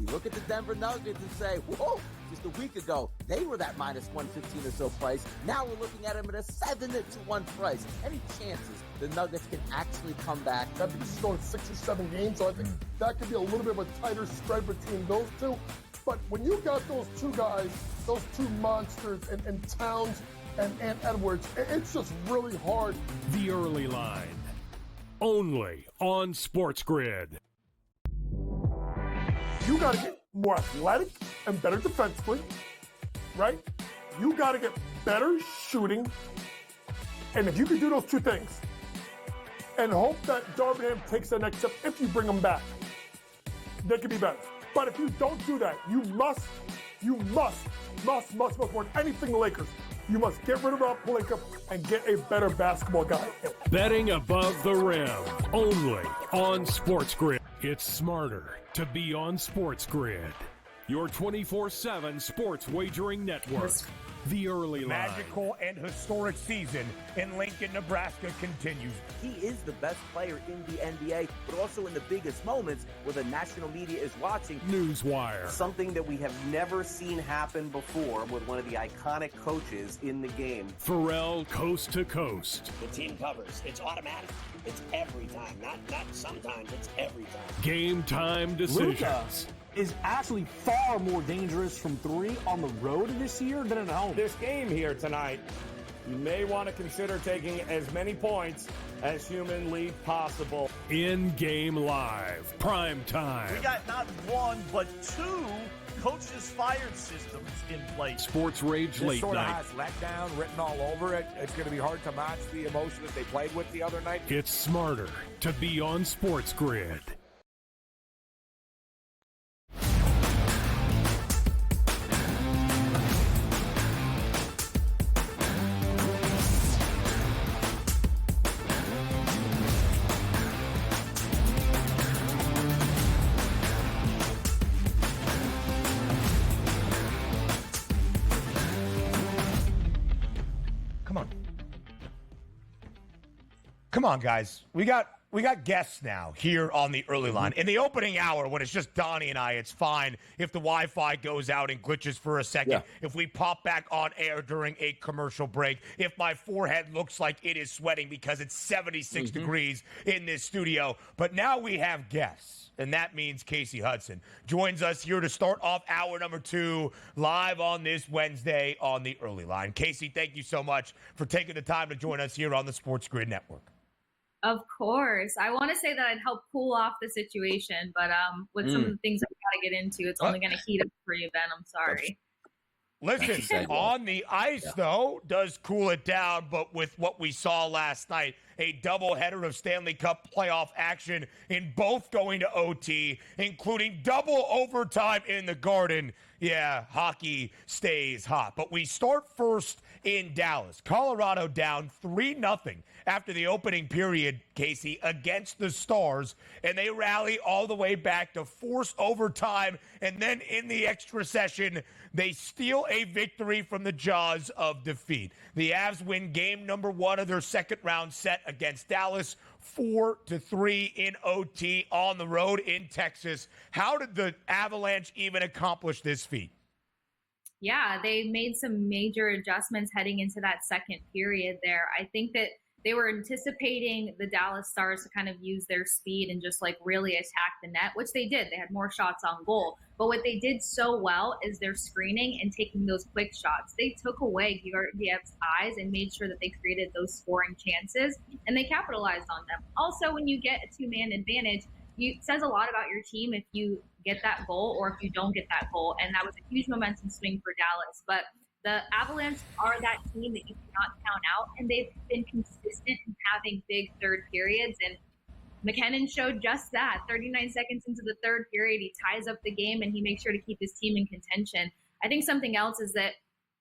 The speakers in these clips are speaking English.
We look at the Denver Nuggets and say, whoa, just a week ago, they were that minus 115 or so price. Now we're looking at them at a 7-1 price. Any chances the Nuggets can actually come back? I think this is going 6 or 7 games, so I think that could be a little bit of a tighter spread between those two. But when you got those two guys, those two monsters, and Towns and Edwards, it's just really hard. The Early Line, only on SportsGrid. You got to get more athletic and better defensively, right? You got to get better shooting. And if you can do those two things and hope that Darvingham takes the next step, if you bring them back, they could be better. But if you don't do that, you must more than anything the Lakers. You must get rid of Rob Pelinka and get a better basketball guy. Betting above the rim, only on SportsGrid. It's smarter to be on SportsGrid, your 24/7 sports wagering network. The Early Line. Magical and historic season in Lincoln, Nebraska continues. He is the best player in the NBA, but also in the biggest moments where the national media is watching. Newswire. Something that we have never seen happen before with one of the iconic coaches in the game. Pharrell, coast to coast. The team covers. It's automatic. It's every time. Not sometimes. It's every time. Game time decisions. Luka is actually far more dangerous from three on the road this year than at home. This game here tonight, you may want to consider taking as many points as humanly possible. In-game live, prime time. We got not one, but two coaches fired systems in place. Sports Rage Late Sort of Night. has letdown written all over it. It's going to be hard to match the emotion that they played with the other night. It's smarter to be on SportsGrid. Come on, guys. We got guests now here on the Early Line. In the opening hour, when it's just Donnie and I, it's fine if the Wi-Fi goes out and glitches for a second. Yeah. If we pop back on air during a commercial break. If my forehead looks like it is sweating because it's 76 degrees in this studio. But now we have guests, and that means Kasey Hudson joins us here to start off hour number 2 live on this Wednesday on the Early Line. Kasey, thank you so much for taking the time to join us here on the SportsGrid Network. Of course. I want to say that I'd help cool off the situation, but with some of the things that we got to get into, it's only going to heat up for you, Ben. I'm sorry. Listen, on the ice, though, does cool it down, but with what we saw last night, a doubleheader of Stanley Cup playoff action in both going to OT, including double overtime in the Garden. Yeah, hockey stays hot. But we start first in Dallas. Colorado down 3-0 after the opening period, Kasey, against the Stars. And they rally all the way back to force overtime. And then in the extra session, they steal a victory from the jaws of defeat. The Avs win game number 1 of their second round set against Dallas, 4-3 in OT on the road in Texas. How did the Avalanche even accomplish this feat? Yeah, they made some major adjustments heading into that second period there. I think that they were anticipating the Dallas Stars to kind of use their speed and just like really attack the net, which they did. They had more shots on goal. But what they did so well is their screening and taking those quick shots. They took away Georgiev's eyes and made sure that they created those scoring chances, and they capitalized on them. Also, when you get a two-man advantage, it says a lot about your team if you get that goal or if you don't get that goal, and that was a huge momentum swing for Dallas. But the Avalanche are that team that you cannot count out, and they've been consistent in having big third periods, and McKinnon showed just that. 39 seconds into the third period, he ties up the game, and he makes sure to keep his team in contention. I think something else is that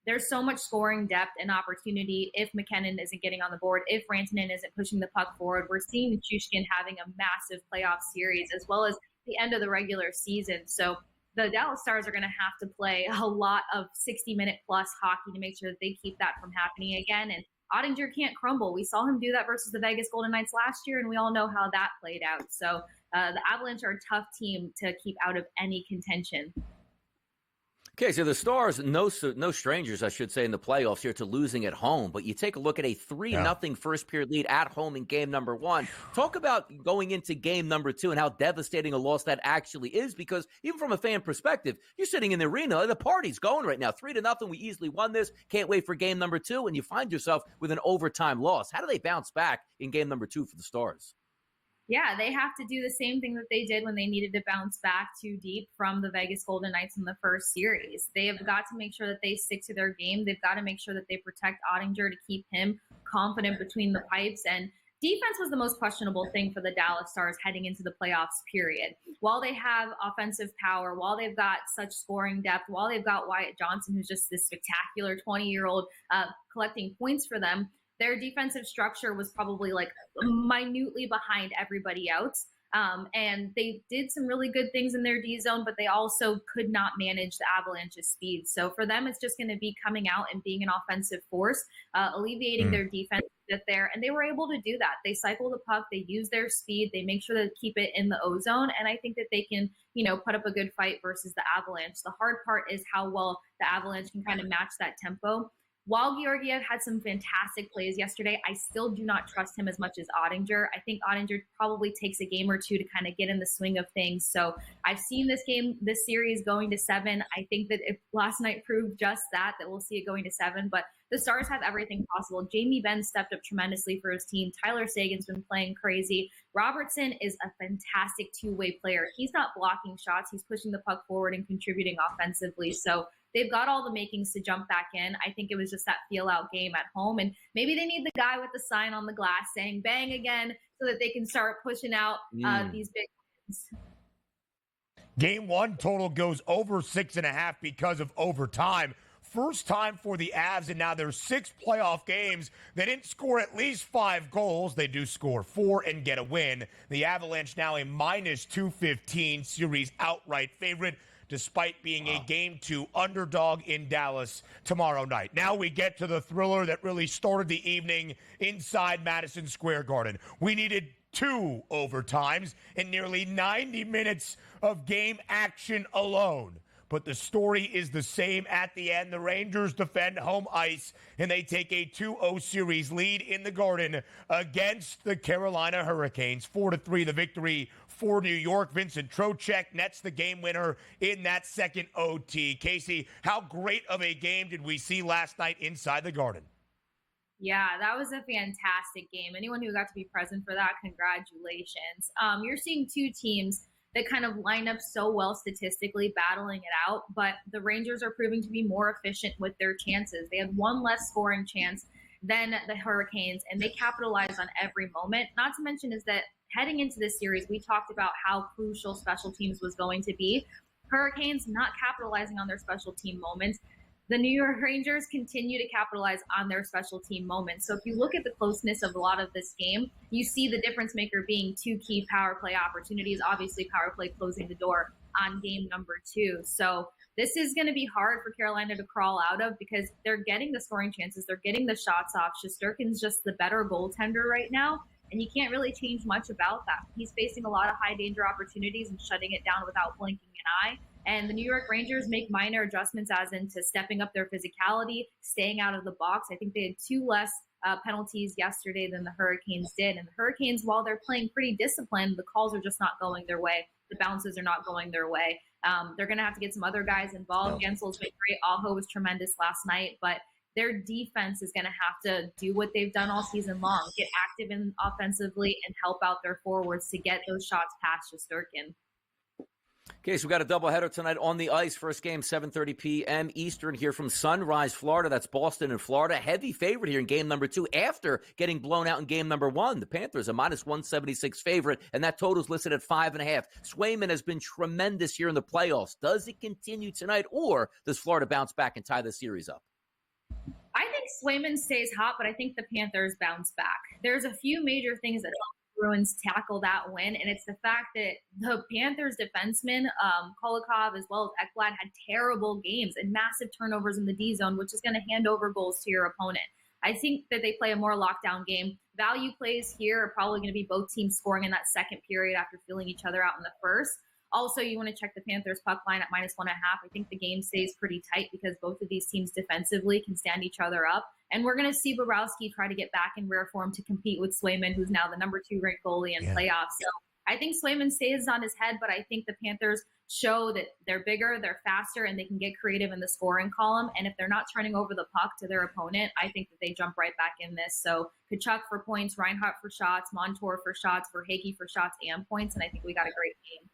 there's so much scoring depth and opportunity if McKinnon isn't getting on the board, if Rantanen isn't pushing the puck forward. We're seeing Nichushkin having a massive playoff series as well as the end of the regular season. So the Dallas Stars are going to have to play a lot of 60-minute plus hockey to make sure that they keep that from happening again. And Ottinger can't crumble. We saw him do that versus the Vegas Golden Knights last year, and we all know how that played out. So the Avalanche are a tough team to keep out of any contention. Okay, so the Stars, no strangers, I should say, in the playoffs here to losing at home. But you take a look at a 3-0 first-period lead at home in game number 1. Talk about going into game number 2 and how devastating a loss that actually is, because even from a fan perspective, you're sitting in the arena, the party's going right now. 3-0, we easily won this. Can't wait for game number 2, and you find yourself with an overtime loss. How do they bounce back in game number 2 for the Stars? Yeah, they have to do the same thing that they did when they needed to bounce back too deep from the Vegas Golden Knights in the first series. They have got to make sure that they stick to their game. They've got to make sure that they protect Ottinger to keep him confident between the pipes. And defense was the most questionable thing for the Dallas Stars heading into the playoffs, period. While they have offensive power, while they've got such scoring depth, while they've got Wyatt Johnson, who's just this spectacular 20-year-old collecting points for them, their defensive structure was probably like minutely behind everybody else. And they did some really good things in their D zone, but they also could not manage the Avalanche's speed. So for them, it's just going to be coming out and being an offensive force, alleviating their defense there. And they were able to do that. They cycle the puck. They use their speed. They make sure to keep it in the O zone. And I think that they can, put up a good fight versus the Avalanche. The hard part is how well the Avalanche can kind of match that tempo. While Georgiev had some fantastic plays yesterday, I still do not trust him as much as Ottinger. I think Ottinger probably takes a game or two to kind of get in the swing of things. So I've seen this series going to 7. I think that if last night proved just that we'll see it going to 7. But the Stars have everything possible. Jamie Benn stepped up tremendously for his team. Tyler Sagan's been playing crazy. Robertson is a fantastic two-way player. He's not blocking shots. He's pushing the puck forward and contributing offensively. So they've got all the makings to jump back in. I think it was just that feel-out game at home. And maybe they need the guy with the sign on the glass saying bang again so that they can start pushing out these big wins. Game 1 total goes over 6.5 because of overtime. First time for the Avs in now their 6 playoff games. They didn't score at least 5 goals. They do score 4 and get a win. The Avalanche now a minus 215 series outright favorite, despite being a Game 2 underdog in Dallas tomorrow night. Now we get to the thriller that really started the evening inside Madison Square Garden. We needed 2 overtimes and nearly 90 minutes of game action alone. But the story is the same at the end. The Rangers defend home ice, and they take a 2-0 series lead in the Garden against the Carolina Hurricanes. 4-3 the victory for New York. Vincent Trocheck nets the game winner in that second OT. Kasey, how great of a game did we see last night inside the Garden? Yeah, that was a fantastic game. Anyone who got to be present for that, congratulations. You're seeing 2 teams that kind of line up so well statistically, battling it out. But the Rangers are proving to be more efficient with their chances. They had 1 less scoring chance than the Hurricanes, and they capitalized on every moment. Not to mention is that heading into this series, we talked about how crucial special teams was going to be. Hurricanes not capitalizing on their special team moments. The New York Rangers continue to capitalize on their special team moments. So if you look at the closeness of a lot of this game, you see the difference maker being 2 key power play opportunities. Obviously, power play closing the door on game number 2. So this is going to be hard for Carolina to crawl out of because they're getting the scoring chances. They're getting the shots off. Shesterkin's just the better goaltender right now, and you can't really change much about that. He's facing a lot of high danger opportunities and shutting it down without blinking an eye. And the New York Rangers make minor adjustments as into stepping up their physicality, staying out of the box. I think they had 2 less penalties yesterday than the Hurricanes did. And the Hurricanes, while they're playing pretty disciplined, the calls are just not going their way. The bounces are not going their way. They're going to have to get some other guys involved. Gensel's been great. Aho was tremendous last night. But their defense is going to have to do what they've done all season long, get active in offensively and help out their forwards to get those shots past Shesterkin. Okay, so we've got a doubleheader tonight on the ice. First game, 7:30 p.m. Eastern here from Sunrise, Florida. That's Boston and Florida. Heavy favorite here in game number 2 after getting blown out in game number 1. The Panthers a minus 176 favorite, and that total's listed at 5.5. Swayman has been tremendous here in the playoffs. Does it continue tonight, or does Florida bounce back and tie the series up? I think Swayman stays hot, but I think the Panthers bounce back. There's a few major things that Bruins tackle that win, and it's the fact that the Panthers defensemen, Kolikov as well as Ekblad, had terrible games and massive turnovers in the D zone, which is going to hand over goals to your opponent. I think that they play a more lockdown game. Value plays here are probably going to be both teams scoring in that second period after feeling each other out in the first. Also, you want to check the Panthers puck line at -1.5. I think the game stays pretty tight because both of these teams defensively can stand each other up. And we're going to see Bobrovsky try to get back in rare form to compete with Swayman, who's now the #2 ranked goalie in playoffs. So I think Swayman stays on his head, but I think the Panthers show that they're bigger, they're faster, and they can get creative in the scoring column. And if they're not turning over the puck to their opponent, I think that they jump right back in this. So Kachuk for points, Reinhart for shots, Montour for shots, Verhaeghe for shots and points, and I think we got a great game.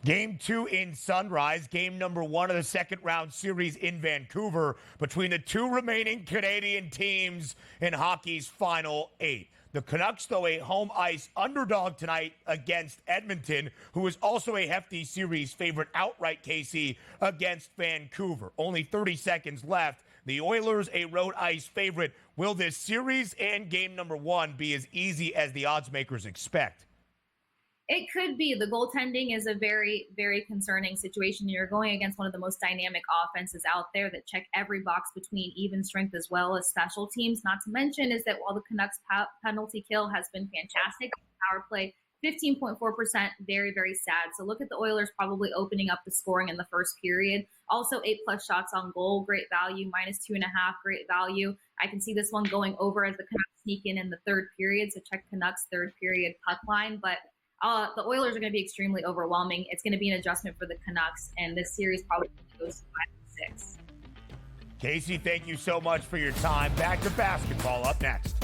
Game 2 in Sunrise, game number 1 of the second-round series in Vancouver between the two remaining Canadian teams in hockey's Final 8. The Canucks, though, a home ice underdog tonight against Edmonton, who is also a hefty series favorite outright, Kasey, against Vancouver. Only 30 seconds left. The Oilers, a road ice favorite. Will this series and game number 1 be as easy as the odds makers expect? It could be. The goaltending is a very, very concerning situation. You're going against one of the most dynamic offenses out there that check every box between even strength as well as special teams. Not to mention is that while the Canucks penalty kill has been fantastic, power play 15.4%, very, very sad. So look at the Oilers probably opening up the scoring in the first period. Also 8+ shots on goal, great value, -2.5, great value. I can see this one going over as the Canucks sneak in the third period. So check Canucks third period puck line. But the Oilers are going to be extremely overwhelming. It's going to be an adjustment for the Canucks, and this series probably goes to 5-6. Kasey, thank you so much for your time. Back to basketball up next.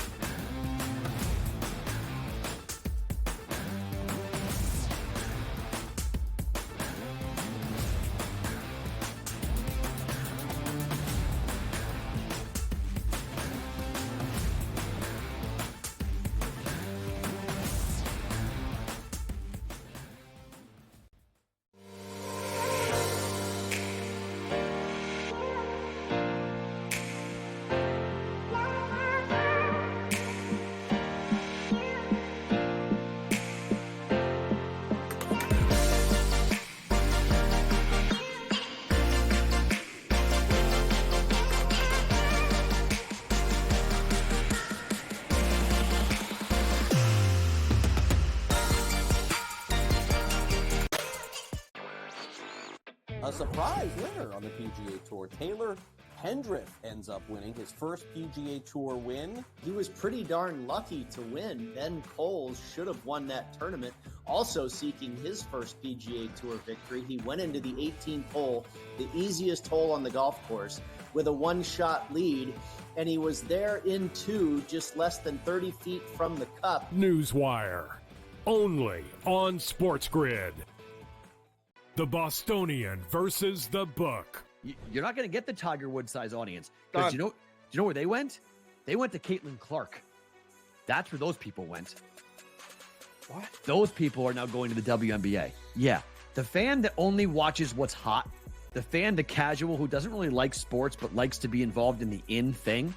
A surprise winner on the PGA Tour. Taylor Pendrith ends up winning his first PGA Tour win. He was pretty darn lucky to win. Ben Coles should have won that tournament. Also seeking his first PGA Tour victory, he went into the 18th hole, the easiest hole on the golf course, with a one-shot lead, and he was there in 2, just less than 30 feet from the cup. Newswire, only on SportsGrid. The Bostonian versus the Book. You're not going to get the Tiger Woods size audience. Because do you know where they went? They went to Caitlin Clark. That's where those people went. What? Those people are now going to the WNBA. Yeah. The fan that only watches what's hot, the fan, the casual who doesn't really like sports but likes to be involved in the in thing,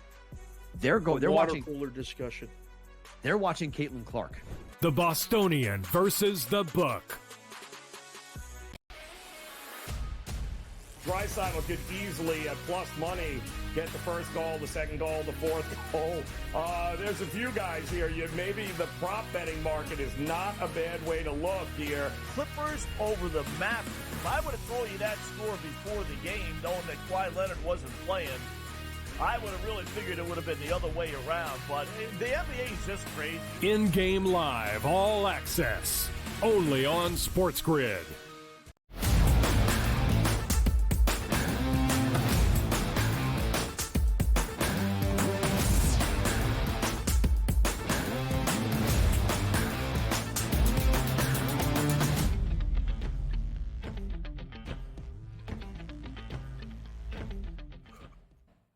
they're watching cooler discussion. They're watching Caitlin Clark. The Bostonian versus the Book. Draisaitl could easily, at plus money, get the first goal, the second goal, the fourth goal. There's a few guys here. Maybe the prop betting market is not a bad way to look here. Clippers over the Mavs. If I would have told you that score before the game, knowing that Kawhi Leonard wasn't playing, I would have really figured it would have been the other way around. But the NBA is just crazy. In-game live, all access, only on SportsGrid.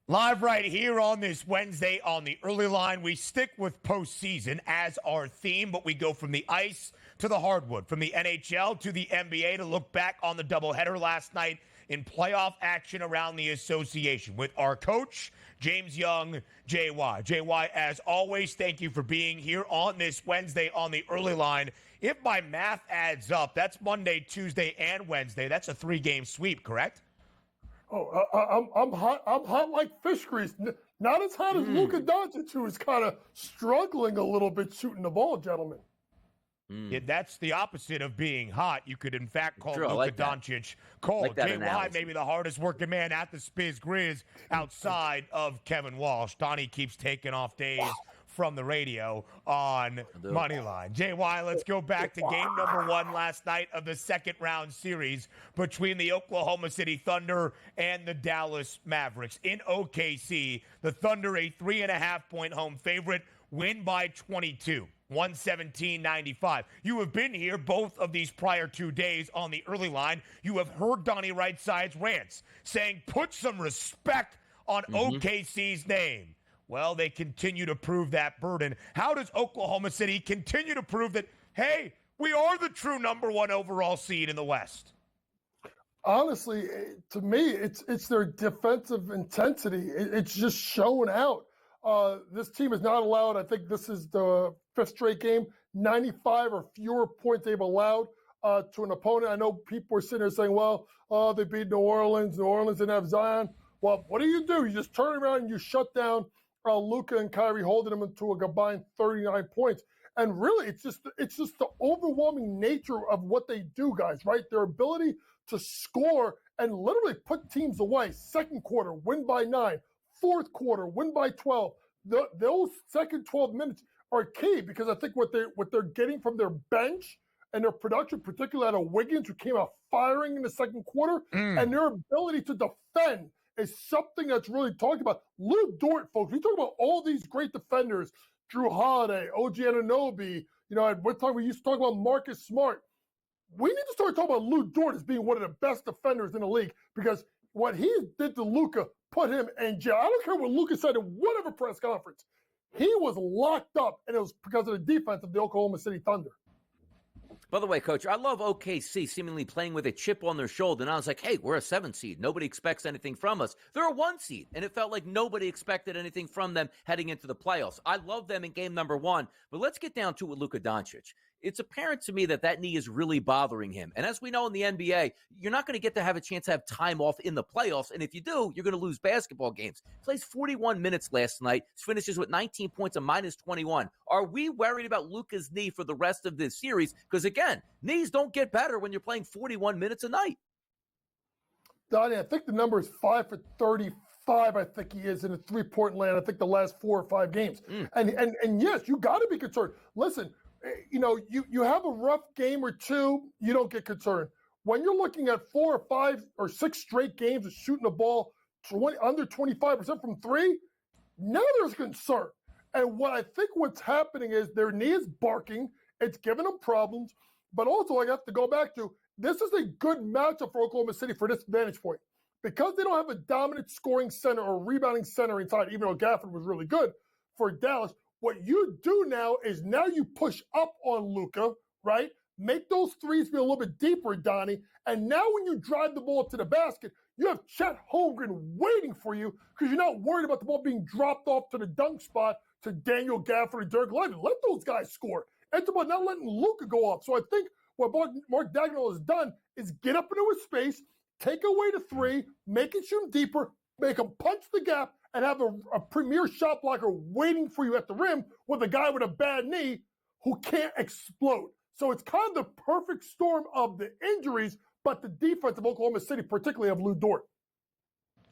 Live right here on this Wednesday on the early line. We stick with postseason as our theme, but we go from the ice to the hardwood, from the NHL to the NBA to look back on the doubleheader last night in playoff action around the association with our coach, James Young, JY. JY, as always, thank you for being here on this Wednesday on the early line. If my math adds up, that's Monday, Tuesday, and Wednesday. That's a 3-game sweep, correct? Oh, I'm hot like fish grease. Not as hot as Luka Doncic, who is kind of struggling a little bit shooting the ball, gentlemen. Yeah, that's the opposite of being hot. You could, in fact, call Luka like Doncic cold. Like JY, maybe the hardest working man at the Spiz Grizz outside of Kevin Walsh. Donnie keeps taking off days from the radio on Moneyline. JY, let's go back to game number 1 last night of the second round series between the Oklahoma City Thunder and the Dallas Mavericks. In OKC, the Thunder, a 3.5-point home favorite, win by 22. 117-95. You have been here both of these prior 2 days on the early line. You have heard Donnie Right-Side's rants saying, put some respect on OKC's name. Well, they continue to prove that burden. How does Oklahoma City continue to prove that, hey, we are the true number 1 overall seed in the West? Honestly, to me, it's their defensive intensity. It's just showing out. This team is not allowed, I think this is the 5th straight game, 95 or fewer points they've allowed to an opponent. I know people are sitting there saying, well, they beat New Orleans. New Orleans didn't have Zion. Well, what do? You just turn around and you shut down Luka and Kyrie, holding them to a combined 39 points. And really, it's just the overwhelming nature of what they do, guys, right? Their ability to score and literally put teams away. Second quarter, win by 9. Fourth quarter, win by 12. Those second 12 minutes are key because I think what they're getting from their bench and their production, particularly out of Wiggins, who came out firing in the second quarter, and their ability to defend is something that's really talked about. Lou Dort, folks, we talk about all these great defenders, Drew Holiday, OG Anunoby. At one time we used to talk about Marcus Smart. We need to start talking about Lou Dort as being one of the best defenders in the league because what he did to Luka put him in jail. I don't care what Luka said in whatever press conference. He was locked up, and it was because of the defense of the Oklahoma City Thunder. By the way, Coach, I love OKC seemingly playing with a chip on their shoulder. And I was like, hey, we're a 7 seed. Nobody expects anything from us. They're a 1 seed, and it felt like nobody expected anything from them heading into the playoffs. I love them in game number 1, but let's get down to it with Luka Doncic. It's apparent to me that knee is really bothering him. And as we know in the NBA, you're not going to get to have a chance to have time off in the playoffs. And if you do, you're going to lose basketball games. Plays 41 minutes last night, finishes with 19 points and minus 21. Are we worried about Luka's knee for the rest of this series? Because again, knees don't get better when you're playing 41 minutes a night. Donnie, I think the number is 5 for 35. I think he is in a 3-point land. I think the last 4 or 5 games. And yes, you got to be concerned. Listen, you have a rough game or 2, you don't get concerned. When you're looking at 4 or 5 or 6 straight games of shooting the ball under 25% from 3, now there's concern. And what I think what's happening is their knee is barking. It's giving them problems. But also, I have to go back to, this is a good matchup for Oklahoma City for this vantage point. Because they don't have a dominant scoring center or rebounding center inside, even though Gafford was really good for Dallas, what you do now is you push up on Luka, right? Make those threes be a little bit deeper, Donnie. And now when you drive the ball to the basket, you have Chet Holmgren waiting for you because you're not worried about the ball being dropped off to the dunk spot to Daniel Gafford and Dirk Lively. Let those guys score. It's about not letting Luka go up. So I think what Mark Dagnall has done is get up into his space, take away the 3, make it shoot deeper, make him punch the gap, and have a premier shot blocker waiting for you at the rim with a guy with a bad knee who can't explode. So it's kind of the perfect storm of the injuries, but the defense of Oklahoma City, particularly of Lou Dort.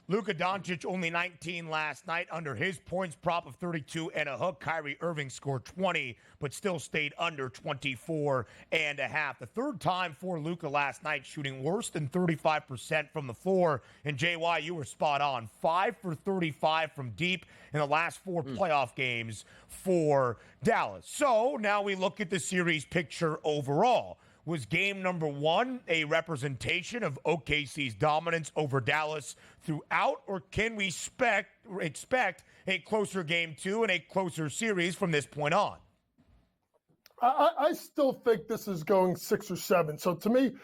Luka Doncic only 19 last night under his points prop of 32 and a hook. Kyrie Irving scored 20, but still stayed under 24 and a half. The third time for Luka last night, shooting worse than 35% from the floor. And JY, you were spot on. 5 for 35 from deep in the last 4 playoff games for Dallas. So now we look at the series picture overall. Was game number 1 a representation of OKC's dominance over Dallas throughout, or can we expect a closer game 2 and a closer series from this point on? I still think this is going 6 or 7. So to me,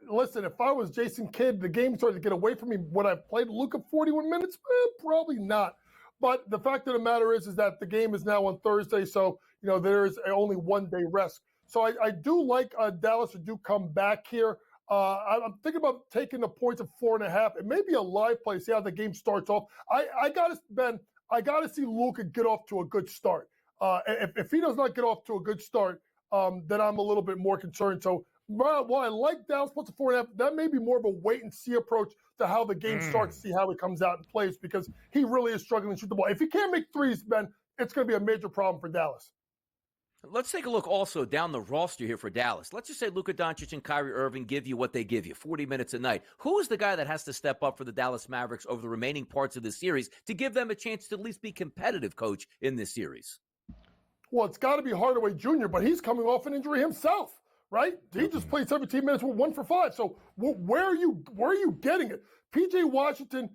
listen, if I was Jason Kidd, the game started to get away from me. Would I played Luka 41 minutes? Probably not. But the fact of the matter is that the game is now on Thursday, so there is only 1 day rest. So I do like Dallas to do come back here. I'm thinking about taking the points of 4.5. It may be a live play, see how the game starts off. I got to see Luka get off to a good start. If he does not get off to a good start, then I'm a little bit more concerned. So while I like Dallas plus the 4.5, that may be more of a wait and see approach to how the game starts, see how it comes out and plays, because he really is struggling to shoot the ball. If he can't make threes, Ben, it's going to be a major problem for Dallas. Let's take a look also down the roster here for Dallas. Let's just say Luka Doncic and Kyrie Irving give you what they give you, 40 minutes a night. Who is the guy that has to step up for the Dallas Mavericks over the remaining parts of the series to give them a chance to at least be competitive, Coach, in this series? Well, it's got to be Hardaway Jr., but he's coming off an injury himself, right? He just played 17 minutes with 1 for 5. So where are you getting it? P.J. Washington,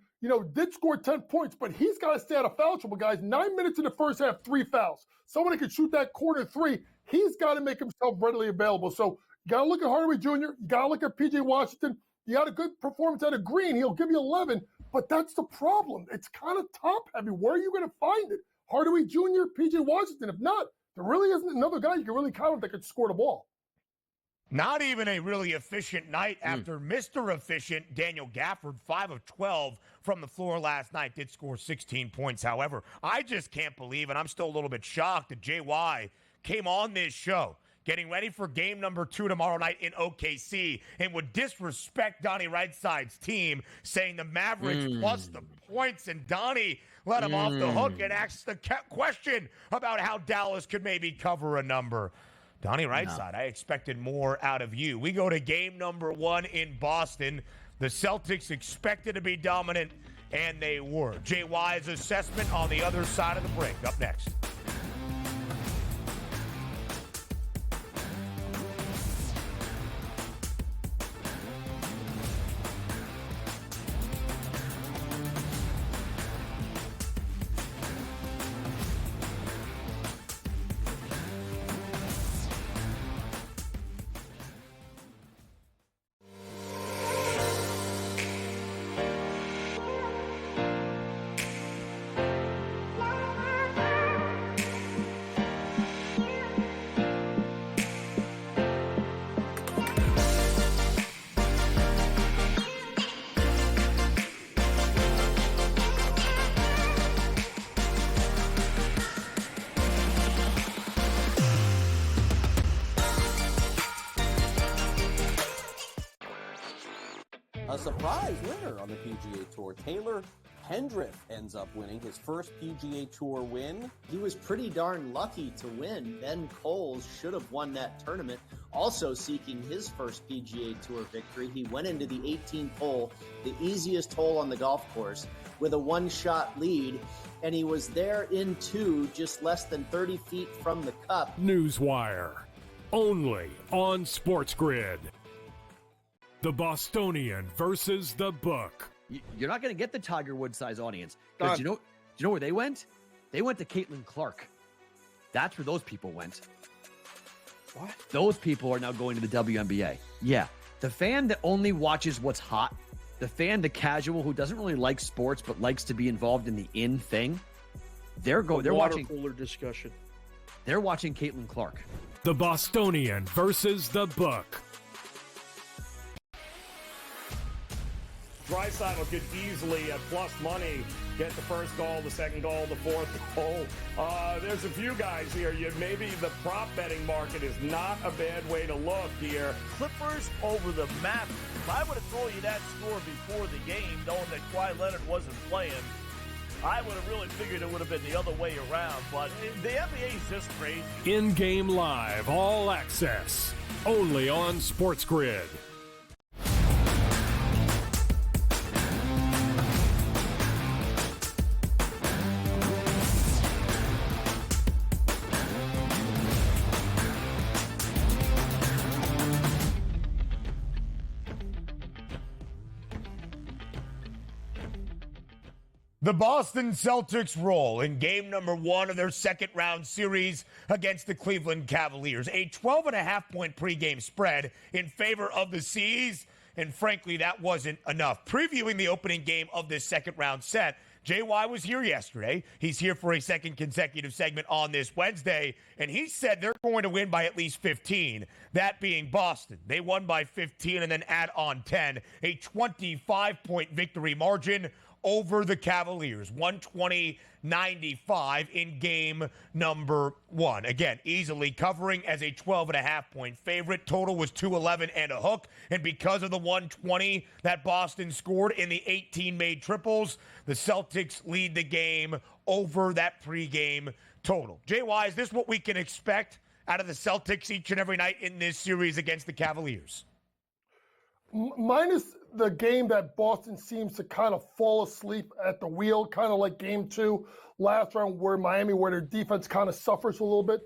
did score 10 points, but he's got to stay out of foul trouble, guys. 9 minutes in the first half, 3 fouls. Someone that can shoot that corner 3, he's got to make himself readily available. So you got to look at Hardaway Jr., you got to look at P.J. Washington. You got a good performance out of Green. He'll give you 11, but that's the problem. It's kind of top-heavy. Where are you going to find it? Hardaway Jr., P.J. Washington. If not, there really isn't another guy you can really count on that could score the ball. Not even a really efficient night after Mr. Efficient Daniel Gafford, 5 of 12 from the floor last night, did score 16 points. However, I just can't believe, and I'm still a little bit shocked that JY came on this show getting ready for game number 2 tomorrow night in OKC and would disrespect Donnie Rightside team, saying the Mavericks plus the points, and Donnie let him off the hook and asked the question about how Dallas could maybe cover a number. Donnie Rightside, I expected more out of you. We go to game number 1 in Boston. The Celtics expected to be dominant, and they were. JY's assessment on the other side of the break. Up next. A surprise winner on the PGA Tour. Taylor Pendrith ends up winning his first PGA Tour win. He was pretty darn lucky to win. Ben Coles should have won that tournament. Also seeking his first PGA Tour victory, he went into the 18th hole, the easiest hole on the golf course, with a one-shot lead, and he was there in 2, just less than 30 feet from the cup. Newswire, only on SportsGrid. The Bostonian versus the Book. You're not going to get the Tiger Woods size audience. Because do you know where they went? They went to Caitlin Clark. That's where those people went. What? Those people are now going to the WNBA. Yeah. The fan that only watches what's hot, the fan, the casual who doesn't really like sports but likes to be involved in the in thing, they're watching cooler discussion. They're watching Caitlin Clark. The Bostonian versus the Book. Draisaitl could easily, at plus money, get the first goal, the second goal, the fourth goal. There's a few guys here. Maybe the prop betting market is not a bad way to look here. Clippers over the Mavericks. If I would have told you that score before the game, knowing that Kawhi Leonard wasn't playing, I would have really figured it would have been the other way around. But the NBA is just crazy. In-game live, all access, only on SportsGrid. The Boston Celtics roll in game number 1 of their second-round series against the Cleveland Cavaliers. A 12.5-point pregame spread in favor of the C's, and frankly, that wasn't enough. Previewing the opening game of this second-round set, JY was here yesterday. He's here for a second consecutive segment on this Wednesday, and he said they're going to win by at least 15, that being Boston. They won by 15 and then add on 10, a 25-point victory margin over the Cavaliers, 120-95 in game number 1. Again, easily covering as a 12.5-point favorite. Total was 211 and a hook. And because of the 120 that Boston scored in the 18 made triples, the Celtics lead the game over that pregame total. JY, is this what we can expect out of the Celtics each and every night in this series against the Cavaliers? Minus the game that Boston seems to kind of fall asleep at the wheel, kind of like game 2 last round where their defense kind of suffers a little bit.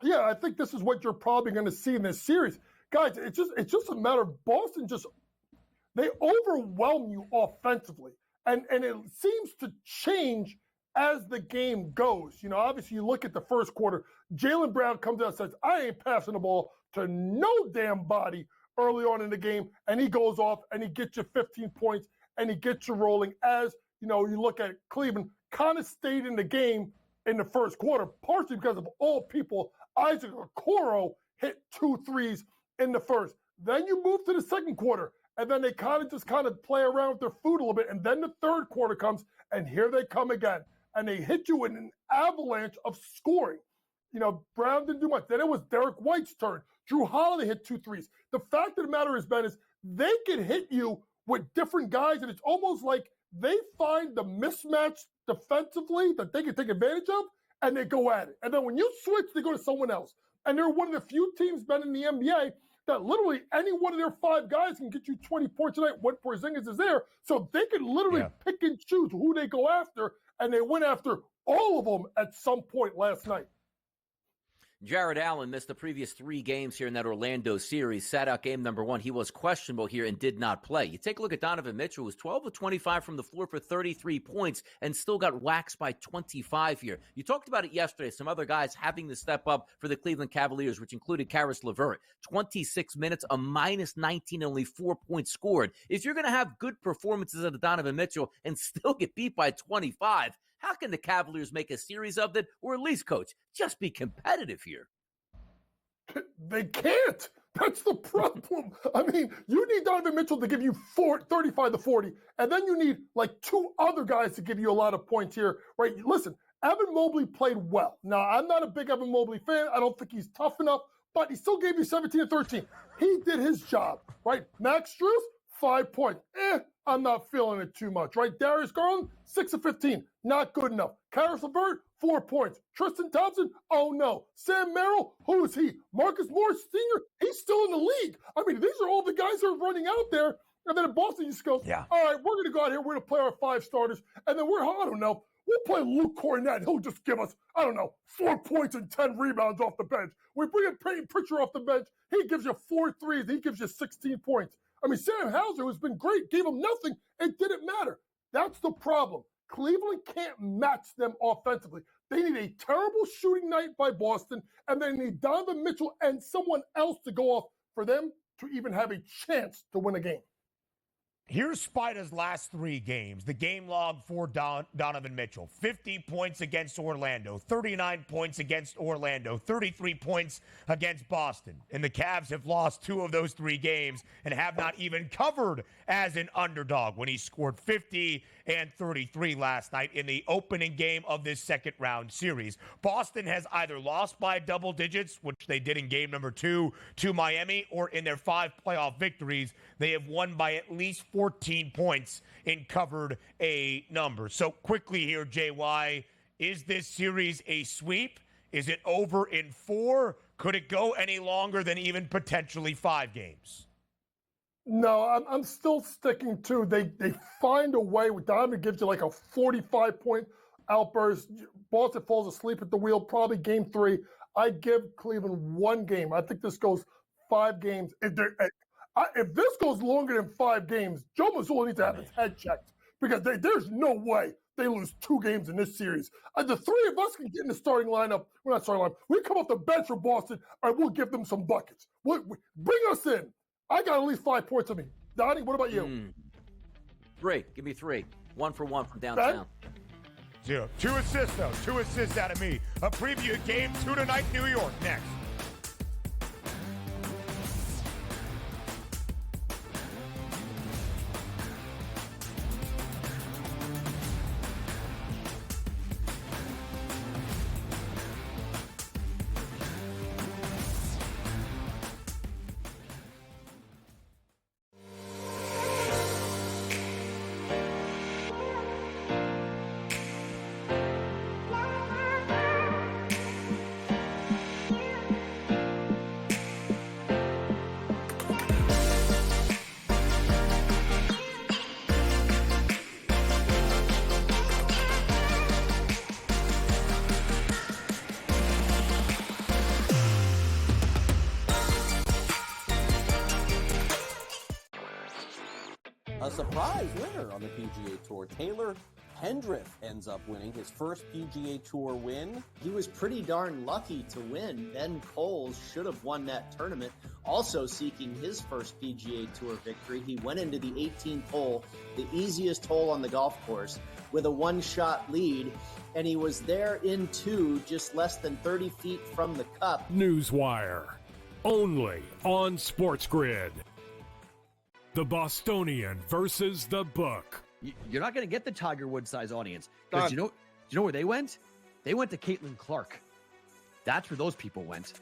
Yeah, I think this is what you're probably going to see in this series. Guys, it's just a matter of Boston they overwhelm you offensively. And it seems to change as the game goes. Obviously you look at the first quarter, Jaylen Brown comes out and says, I ain't passing the ball to no damn body early on in the game, and he goes off and he gets you 15 points and he gets you rolling. As you look at Cleveland, kind of stayed in the game in the first quarter, partially because of all people, Isaac Okoro hit 2 threes in the first. Then you move to the second quarter, and then they kind of play around with their food a little bit, and then the third quarter comes, and here they come again, and they hit you in an avalanche of scoring. Brown didn't do much. Then it was Derek White's turn. Drew Holiday hit 2 threes. The fact of the matter is, Ben, is they can hit you with different guys, and it's almost like they find the mismatch defensively that they can take advantage of, and they go at it. And then when you switch, they go to someone else. And they're one of the few teams, Ben, in the NBA that literally any one of their 5 guys can get you 20 points tonight when Porzingis is there. So they can literally pick and choose who they go after, and they went after all of them at some point last night. Jared Allen missed the previous 3 games here in that Orlando series, sat out game number 1. He was questionable here and did not play. You take a look at Donovan Mitchell, who was 12 of 25 from the floor for 33 points and still got waxed by 25 here. You talked about it yesterday, some other guys having to step up for the Cleveland Cavaliers, which included Karis LeVert. 26 minutes, a minus 19, only 4 points scored. If you're going to have good performances out of Donovan Mitchell and still get beat by 25, how can the Cavaliers make a series of that, or at least, Coach, just be competitive here? They can't. That's the problem. I mean, you need Donovan Mitchell to give you 35 to 40, and then you need like 2 other guys to give you a lot of points here, right? Listen, Evan Mobley played well. Now, I'm not a big Evan Mobley fan. I don't think he's tough enough, but he still gave you 17 and 13. He did his job, right? Max Strus, 5 points. I'm not feeling it too much, right? Darius Garland, 6 of 15. Not good enough. Karis LeVert, 4 points. Tristan Thompson, oh no. Sam Merrill, who is he? Marcus Morris Sr., he's still in the league. I mean, these are all the guys that are running out there. And then in Boston, you just go, all right, we're going to go out here. We're going to play our 5 starters. And then I don't know, we'll play Luke Cornett. He'll just give us, 4 points and 10 rebounds off the bench. We bring in Peyton Pritchard off the bench. He gives you 4 threes. He gives you 16 points. I mean, Sam Hauser, who's been great, gave him nothing. It didn't matter. That's the problem. Cleveland can't match them offensively. They need a terrible shooting night by Boston, and they need Donovan Mitchell and someone else to go off for them to even have a chance to win a game. Here's Spider's last 3 games. The game log for Donovan Mitchell. 50 points against Orlando, 39 points against Orlando, 33 points against Boston. And the Cavs have lost 2 of those 3 games and have not even covered as an underdog when he scored 50 and 33 last night in the opening game of this second round series. Boston has either lost by double digits, which they did in game number 2 to Miami, or in their 5 playoff victories, they have won by at least 14 points and covered a number. So quickly here, JY, is this series a sweep? Is it over in 4? Could it go any longer than even potentially 5 games? No, I'm still sticking to they find a way. Donovan gives you like a 45-point outburst. Boston falls asleep at the wheel, probably game 3. I give Cleveland 1 game. I think this goes 5 games. If this goes longer than 5 games, Joe Mazzulla needs to have his head checked, because there's no way they lose 2 games in this series. The 3 of us can get in the starting lineup. We're not starting lineup. We come off the bench for Boston, and we'll give them some buckets. Bring us in. I got at least 5 points on me. Donnie, what about you? 3. Give me 3. 1 for 1 from downtown. 0. 2 assists, though. 2 assists out of me. A preview of Game 2 tonight, New York, next. A surprise winner on the PGA Tour. Taylor Pendrith ends up winning his first PGA Tour win. He was pretty darn lucky to win. Ben Coles should have won that tournament. Also seeking his first PGA Tour victory, he went into the 18th hole, the easiest hole on the golf course, with a one-shot lead, and he was there in 2, just less than 30 feet from the cup. Newswire, only on SportsGrid. The Bostonian versus the Book. You're not going to get the Tiger Woods size audience. Because you know where they went? They went to Caitlin Clark. That's where those people went.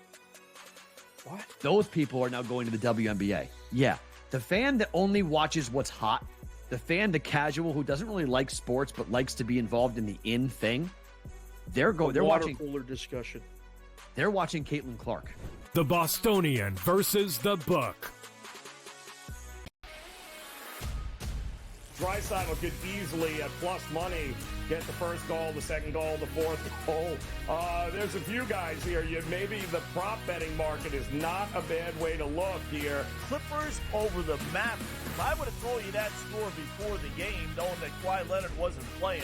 What? Those people are now going to the WNBA. Yeah. The fan that only watches what's hot, the fan, the casual who doesn't really like sports but likes to be involved in the in thing, they're watching cooler discussion. They're watching Caitlin Clark. The Bostonian versus the Book. Draisaitl could easily, at plus money, get the first goal, the second goal, the fourth goal. There's a few guys here. Maybe the prop betting market is not a bad way to look here. Clippers over the map. If I would have told you that score before the game, knowing that Kawhi Leonard wasn't playing,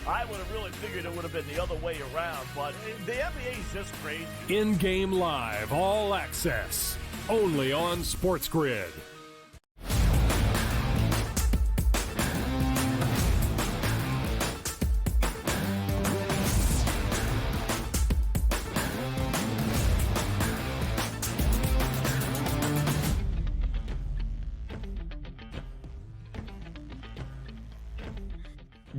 I would have really figured it would have been the other way around. But the NBA is just crazy. In-game live, all access, only on SportsGrid.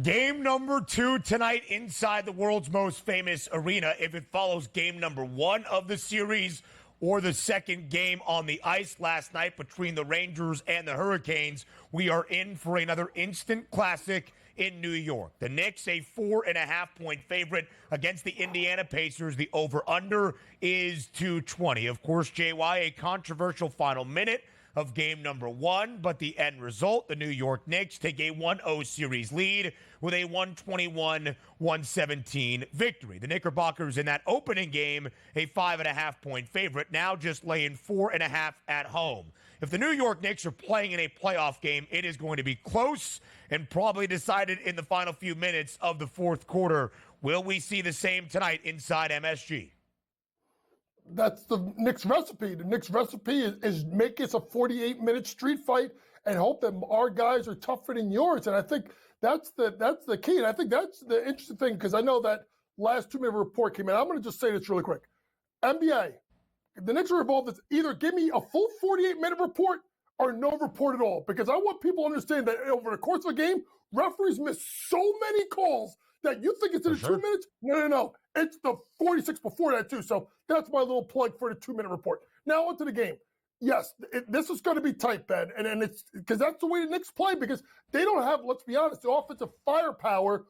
Game number 2 tonight inside the world's most famous arena. If it follows game number 1 of the series or the second game on the ice last night between the Rangers and the Hurricanes, we are in for another instant classic in New York. The Knicks, a 4.5-point favorite against the Indiana Pacers. The over-under is 220. Of course, JY, a controversial final minute of game number 1, but the end result, the New York Knicks take a 1-0 series lead with a 121-117 victory. The Knickerbockers in that opening game, a 5.5-point favorite, now just laying 4.5 at home. If the New York Knicks are playing in a playoff game, it is going to be close and probably decided in the final few minutes of the fourth quarter. Will we see the same tonight inside MSG? That's the Knicks recipe. The Knicks recipe is make this a 48-minute street fight and hope that our guys are tougher than yours. And I think that's the key. And I think that's the interesting thing, because I know that last 2-minute report came in. I'm going to just say this really quick. NBA, the Knicks are involved. It's either give me a full 48-minute report or no report at all, because I want people to understand that over the course of a game, referees miss so many calls that you think it's in the 2 minutes. No. It's the 46 before that, too. So that's my little plug for the 2-minute report. Now, on to the game. Yes, this is going to be tight, Ben. And it's because that's the way the Knicks play, because they don't have, let's be honest, the offensive firepower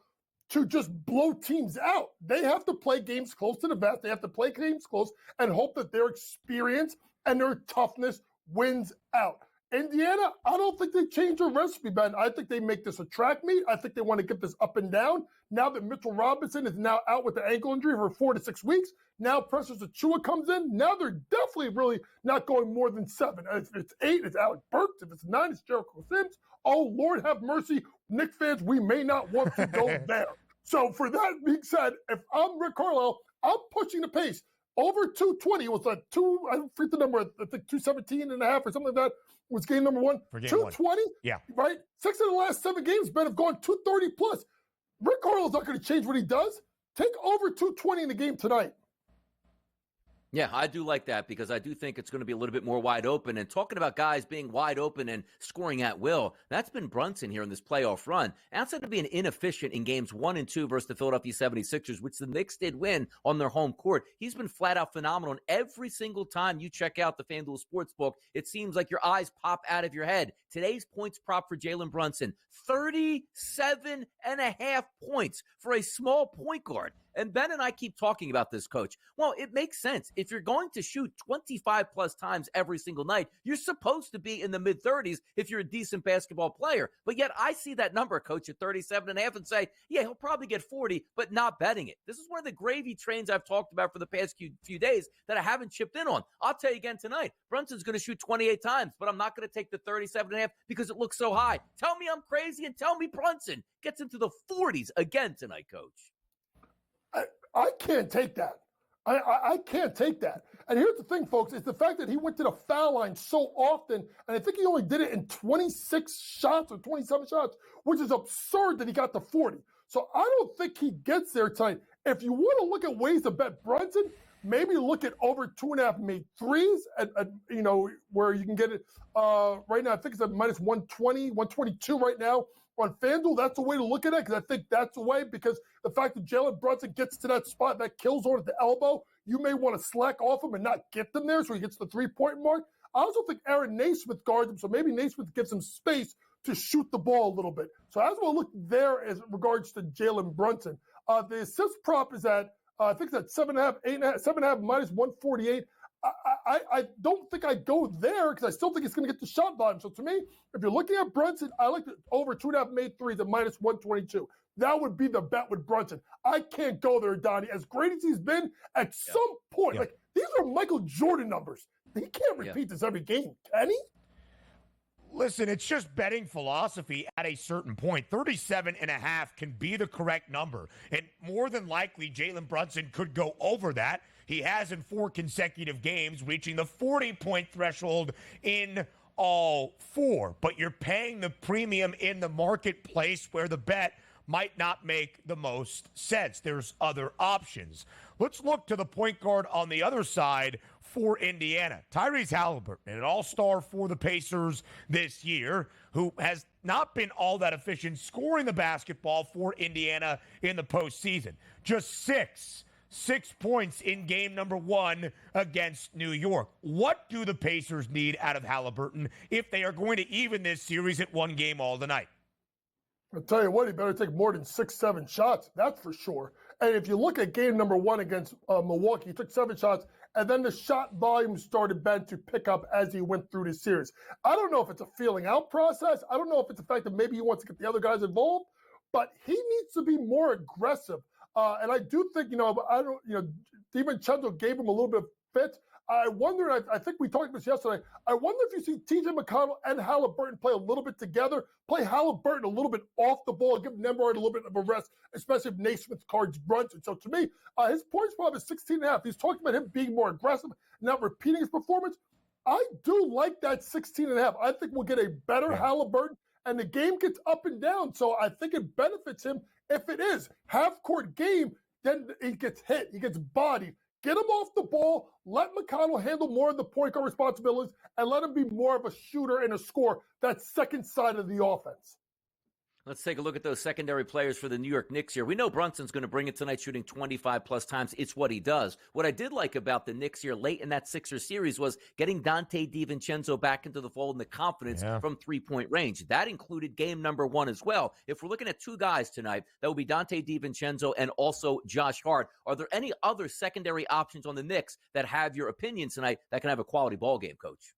to just blow teams out. They have to play games close to the vest. They have to play games close and hope that their experience and their toughness wins out. Indiana, I don't think they change their recipe, Ben. I think they make this a track meet. I think they want to get this up and down. Now that Mitchell Robinson is now out with the ankle injury for 4 to 6 weeks, now Precious Achiuwa comes in. Now they're definitely really not going more than 7. If it's 8, it's Alec Burks. If it's 9, it's Jericho Sims. Oh, Lord have mercy. Knicks fans, we may not want to go there. So for that being said, if I'm Rick Carlisle, I'm pushing the pace. over 220. It was I forget the number, I think 217.5 or something like that was game number one. For game 220? Yeah. Right? 6 of the last 7 games, Ben, have gone 230 plus. Rick Carlisle's not going to change what he does. Take over 220 in the game tonight. Yeah, I do like that because I do think it's going to be a little bit more wide open. And talking about guys being wide open and scoring at will, that's been Brunson here in this playoff run. Outside of being inefficient in games 1 and 2 versus the Philadelphia 76ers, which the Knicks did win on their home court, he's been flat out phenomenal. And every single time you check out the FanDuel Sportsbook, it seems like your eyes pop out of your head. Today's points prop for Jalen Brunson, 37.5 points for a small point guard. And Ben and I keep talking about this, Coach. Well, it makes sense. If you're going to shoot 25 plus times every single night, you're supposed to be in the mid-30s if you're a decent basketball player. But yet I see that number, Coach, at 37.5 and say, yeah, he'll probably get 40, but not betting it. This is one of the gravy trains I've talked about for the past few days that I haven't chipped in on. I'll tell you again tonight, Brunson's going to shoot 28 times, but I'm not going to take the 37.5 because it looks so high. Tell me I'm crazy and tell me Brunson gets into the 40s again tonight, Coach. I can't take that. I can't take that. And here's the thing, folks, is the fact that he went to the foul line so often, and I think he only did it in 26 shots or 27 shots, which is absurd that he got to 40. So I don't think he gets there tonight. If you want to look at ways to bet Brunson, maybe look at over 2.5 made threes at where you can get it right now. I think it's at minus 120, 122 right now. On FanDuel, that's a way to look at it because I think that's a way because the fact that Jalen Brunson gets to that spot that kills on at the elbow, you may want to slack off him and not get them there so he gets the 3-point mark. I also think Aaron Naismith guards him, so maybe Naismith gives him space to shoot the ball a little bit. So as we'll look there as regards to Jalen Brunson. The assist prop is at, I think it's at 7.5, 8.5, 7.5 minus 148. I don't think I'd go there because I still think he's going to get the shot volume. So to me, if you're looking at Brunson, I like the over 2.5 made threes at minus 122. That would be the bet with Brunson. I can't go there, Donnie. As great as he's been, at some point, like these are Michael Jordan numbers. He can't repeat this every game, can he? Listen, it's just betting philosophy at a certain point. 37.5 can be the correct number. And more than likely, Jalen Brunson could go over that. He has in 4 consecutive games, reaching the 40-point threshold in all 4. But you're paying the premium in the marketplace where the bet might not make the most sense. There's other options. Let's look to the point guard on the other side for Indiana. Tyrese Halliburton, an all-star for the Pacers this year, who has not been all that efficient scoring the basketball for Indiana in the postseason. Just 6 points in game number 1 against New York. What do the Pacers need out of Halliburton if they are going to even this series at 1 game all tonight? I'll tell you what, he better take more than 6-7 shots. That's for sure. And if you look at game number 1 against Milwaukee, he took 7 shots, and then the shot volume started Ben to pick up as he went through the series. I don't know if it's a feeling out process. I don't know if it's the fact that maybe he wants to get the other guys involved, but he needs to be more aggressive. And I do think, DiVincenzo gave him a little bit of fit. I wonder, I think we talked about this yesterday, I wonder if you see TJ McConnell and Halliburton play a little bit together, play Halliburton a little bit off the ball, give Nembhard a little bit of a rest, especially if Naismith cards Brunson. So to me, his points probably is 16.5. He's talking about him being more aggressive, not repeating his performance. I do like that 16.5. I think we'll get a better Halliburton, and the game gets up and down. So I think it benefits him if it is half-court game, then he gets hit, he gets bodied. Get him off the ball, let McConnell handle more of the point guard responsibilities, and let him be more of a shooter and a scorer, that second side of the offense. Let's take a look at those secondary players for the New York Knicks here. We know Brunson's going to bring it tonight, shooting 25-plus times. It's what he does. What I did like about the Knicks here late in that Sixers series was getting Dante DiVincenzo back into the fold and the confidence from three-point range. That included game number 1 as well. If we're looking at 2 guys tonight, that would be Dante DiVincenzo and also Josh Hart. Are there any other secondary options on the Knicks that have your opinion tonight that can have a quality ball game, Coach?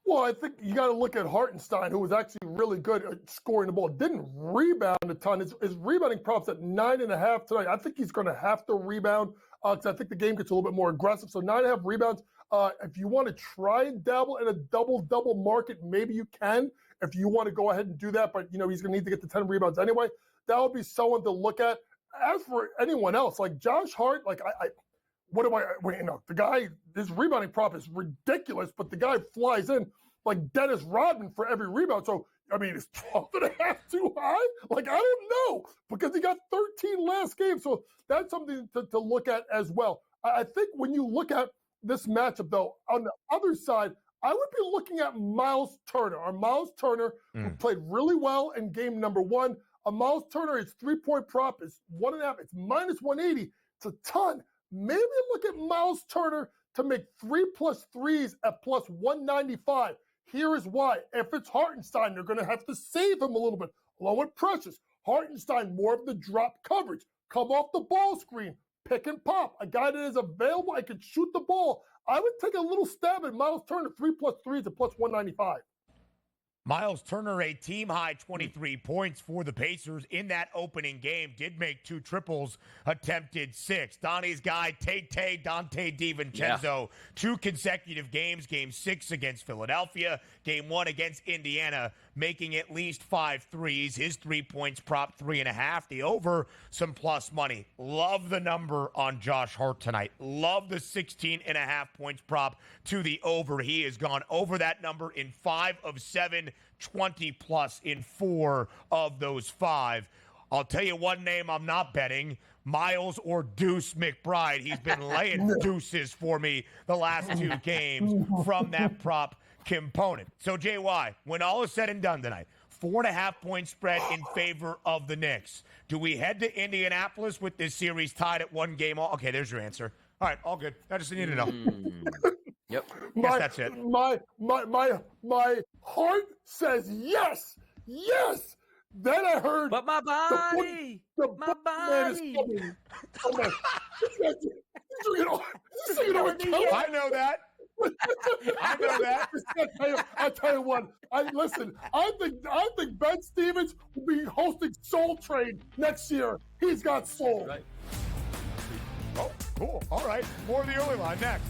Well, I think you got to look at Hartenstein, who was actually really good at scoring the ball. Didn't rebound a ton. His rebounding props at 9.5 tonight. I think he's going to have to rebound because I think the game gets a little bit more aggressive. So 9.5 rebounds. If you want to try and dabble in a double-double market, maybe you can. If you want to go ahead and do that, but he's going to need to get to 10 rebounds anyway. That would be someone to look at. As for anyone else, like Josh Hart, The guy, his rebounding prop is ridiculous, but the guy flies in like Dennis Rodman for every rebound. So, is 12.5 too high? I don't know, because he got 13 last game. So that's something to look at as well. I think when you look at this matchup, though, on the other side, I would be looking at Miles Turner. Who played really well in game number 1. Miles Turner, his 3-point prop is 1.5. It's minus 180. It's a ton. Maybe look at Miles Turner to make 3+ threes at plus 195. Here is why. If it's Hartenstein, they're going to have to save him a little bit, along with Precious. Hartenstein, more of the drop coverage. Come off the ball screen. Pick and pop. A guy that is available, I can shoot the ball. I would take a little stab at Miles Turner, 3+ threes at plus 195. Miles Turner, a team-high 23 points for the Pacers in that opening game, did make 2 triples, attempted 6. Donnie's guy, Dante DiVincenzo, 2 consecutive games, game 6 against Philadelphia, game 1 against Indiana, making at least 5 threes. His 3 points prop 3.5. The over, some plus money. Love the number on Josh Hart tonight. Love the 16.5 points prop to the over. He has gone over that number in 5 of 7, 20 plus in 4 of those 5. I'll tell you one name I'm not betting, Miles or Deuce McBride. He's been laying deuces for me the last 2 games from that prop component. So, JY, when all is said and done tonight, 4.5 point spread in favor of the Knicks. Do we head to Indianapolis with this series tied at 1 game? Okay, there's your answer. All right, all good. I just need to know. Yep. Guess that's it. My heart says yes. Yes. Then I heard. But my body. My body. I know that. I know that. I tell you what. I think Ben Stevens will be hosting Soul Train next year. He's got soul. Right. Oh, cool. All right. More of the early line next.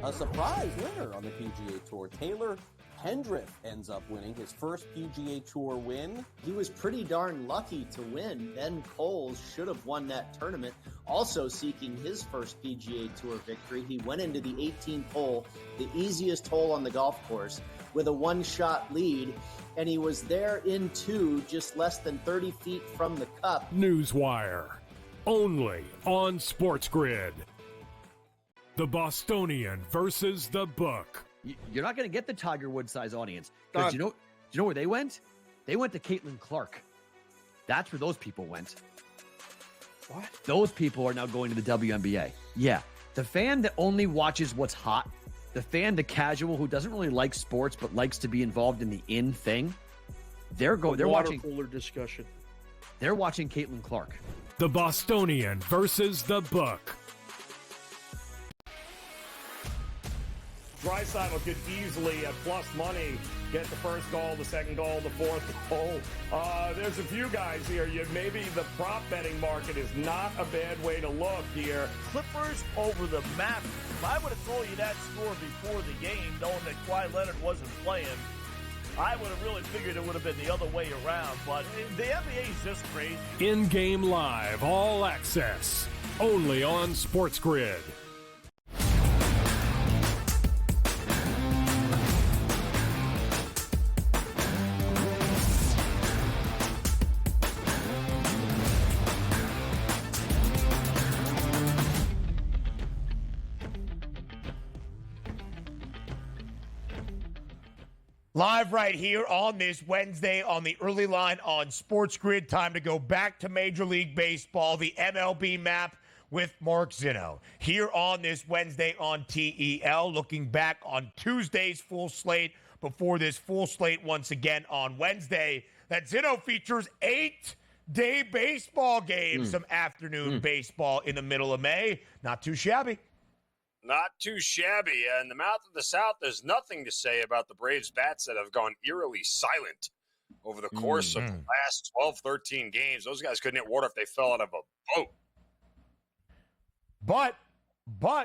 A surprise winner on the PGA Tour. Taylor Pendrith ends up winning his first PGA Tour win. He was pretty darn lucky to win. Ben Coles should have won that tournament. Also seeking his first PGA Tour victory, he went into the 18th hole, the easiest hole on the golf course, with a 1-shot lead, and he was there in 2, just less than 30 feet from the cup. Newswire, only on SportsGrid. The Bostonian versus the Book. You're not going to get the Tiger Woods size audience. Because do you know where they went? They went to Caitlin Clark. That's where those people went. What? Those people are now going to the WNBA. Yeah. The fan that only watches what's hot, the fan, the casual who doesn't really like sports but likes to be involved in the in thing, they're watching cooler discussion. They're watching Caitlin Clark. The Bostonian versus the Book. Draisaitl could easily, at plus money, get the first goal, the second goal, the fourth goal. There's a few guys here. Maybe the prop betting market is not a bad way to look here. Clippers over the Mavericks. If I would have told you that score before the game, knowing that Kawhi Leonard wasn't playing, I would have really figured it would have been the other way around. But the NBA is just crazy. In-game live, all access, only on SportsGrid. Live right here on this Wednesday on the early line on SportsGrid. Time to go back to Major League Baseball, the MLB map with Mark Zinno. Here on this Wednesday on TEL, looking back on Tuesday's full slate before this full slate once again on Wednesday. That Zinno features 8-day baseball games, some afternoon baseball in the middle of May. Not too shabby. Not too shabby. In the mouth of the South, there's nothing to say about the Braves bats that have gone eerily silent over the course of the last 12, 13 games. Those guys couldn't hit water if they fell out of a boat. But,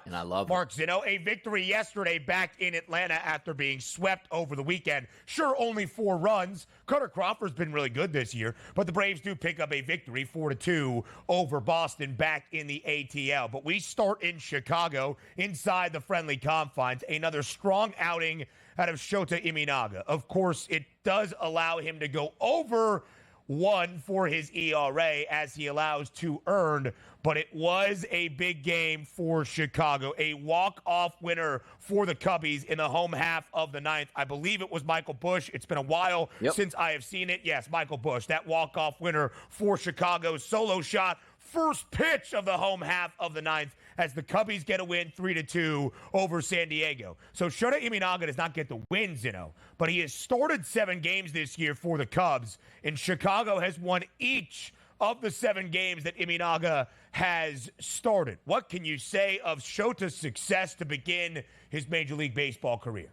and I love Mark Zinno, a victory yesterday back in Atlanta after being swept over the weekend. Sure, only 4 runs. Carter Crawford's been really good this year, but the Braves do pick up a victory 4-2 over Boston back in the ATL. But we start in Chicago inside the friendly confines. Another strong outing out of Shota Imanaga. Of course, it does allow him to go over 1 for his ERA as he allows 2 earned, but it was a big game for Chicago. A walk-off winner for the Cubbies in the home half of the 9th. I believe it was Michael Busch. It's been a while since I have seen it. Yes, Michael Busch, that walk-off winner for Chicago's solo shot. First pitch of the home half of the 9th as the Cubbies get a win 3-2 over San Diego. So Shota Imanaga does not get the win, Zinno, but he has started 7 games this year for the Cubs, and Chicago has won each of the 7 games that Imanaga has started. What can you say of Shota's success to begin his Major League Baseball career?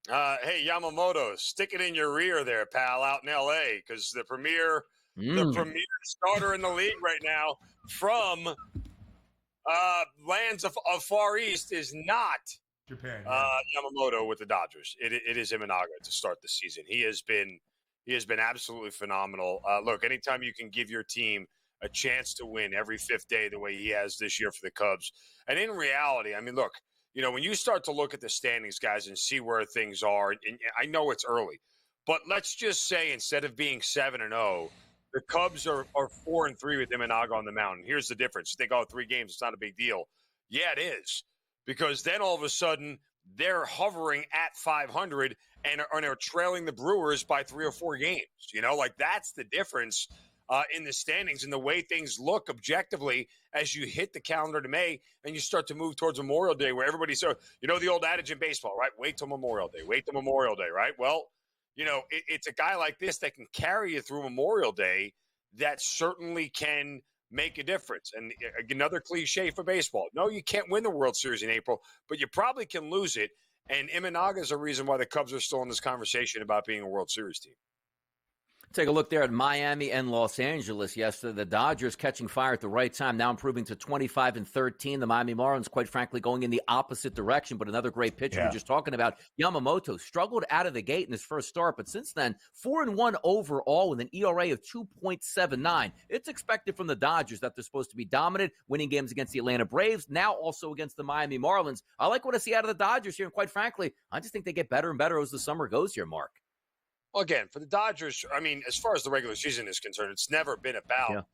Hey, Yamamoto, stick it in your rear there, pal, out in L.A., because the premier starter in the league right now from lands of Far East is not Japan. Yamamoto with the Dodgers. It is Imanaga to start the season. He has been absolutely phenomenal. Look, anytime you can give your team a chance to win every 5th day the way he has this year for the Cubs, and in reality, I mean, look, when you start to look at the standings, guys, and see where things are, and I know it's early, but let's just say instead of being 7-0. The Cubs are 4-3 with Imanaga on the mound. Here's the difference. You think, 3 games, it's not a big deal. Yeah, it is. Because then all of a sudden, they're hovering at 500 and are trailing the Brewers by 3 or 4 games. That's the difference in the standings and the way things look objectively as you hit the calendar to May and you start to move towards Memorial Day where everybody's the old adage in baseball, right? Wait till Memorial Day. Wait till Memorial Day, right? Well, it's a guy like this that can carry you through Memorial Day that certainly can make a difference. And another cliche for baseball. No, you can't win the World Series in April, but you probably can lose it. And Imanaga is a reason why the Cubs are still in this conversation about being a World Series team. Take a look there at Miami and Los Angeles yesterday. The Dodgers catching fire at the right time, now improving to 25-13. The Miami Marlins, quite frankly, going in the opposite direction, but another great pitcher we're just talking about. Yamamoto struggled out of the gate in his first start, but since then, 4-1 overall with an ERA of 2.79. It's expected from the Dodgers that they're supposed to be dominant, winning games against the Atlanta Braves, now also against the Miami Marlins. I like what I see out of the Dodgers here, and quite frankly, I just think they get better and better as the summer goes here, Mark. Well, again, for the Dodgers, I mean, as far as the regular season is concerned, it's never been about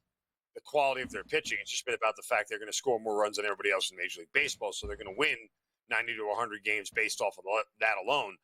the quality of their pitching. It's just been about the fact they're going to score more runs than everybody else in Major League Baseball, so they're going to win 90 to 100 games based off of that alone.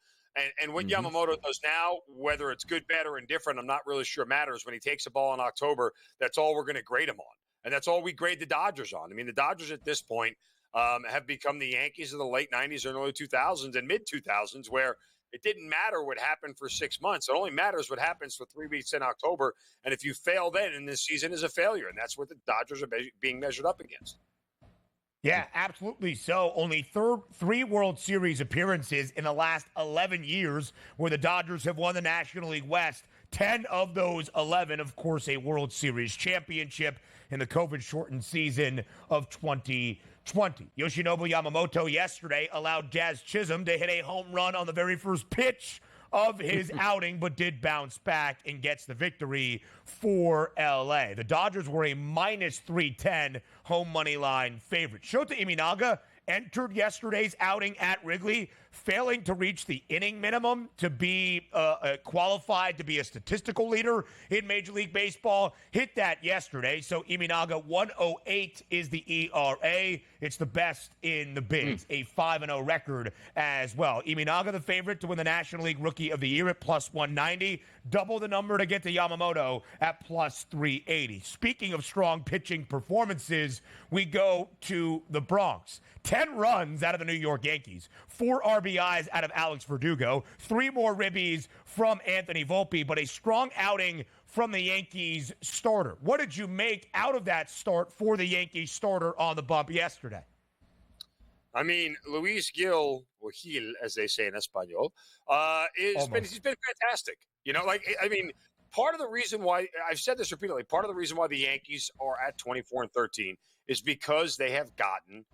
And what Yamamoto does now, whether it's good, bad, or indifferent, I'm not really sure matters. When he takes a ball in October, that's all we're going to grade him on. And that's all we grade the Dodgers on. I mean, the Dodgers at this point have become the Yankees of the late 90s and early 2000s and mid-2000s, where it didn't matter what happened for 6 months. It only matters what happens for 3 weeks in October. And if you fail then, and this season is a failure, and that's what the Dodgers are being measured up against. Yeah, absolutely so. Only 3 World Series appearances in the last 11 years where the Dodgers have won the National League West. 10 of those 11, of course, a World Series championship in the COVID-shortened season of 2020. Yoshinobu Yamamoto yesterday allowed Jazz Chisholm to hit a home run on the very first pitch of his outing, but did bounce back and gets the victory for L.A. The Dodgers were a minus 310 home money line favorite. Shota Imanaga, entered yesterday's outing at Wrigley, failing to reach the inning minimum to be qualified to be a statistical leader in Major League Baseball. Hit that yesterday. So Imanaga, 108 is the ERA. It's the best in the bigs, a 5-0 record as well. Imanaga, the favorite to win the National League Rookie of the Year at plus 190. Double the number to get to Yamamoto at plus 380. Speaking of strong pitching performances, we go to the Bronx. 10 runs out of the New York Yankees, 4 RBIs out of Alex Verdugo, 3 more ribbies from Anthony Volpe, but a strong outing from the Yankees starter. What did you make out of that start for the Yankees starter on the bump yesterday? I mean, Luis Gil, or Gil, as they say in Espanol, he's been fantastic. Part of the reason why, I've said this repeatedly, part of the reason why the Yankees are at 24-13 is because they have gotten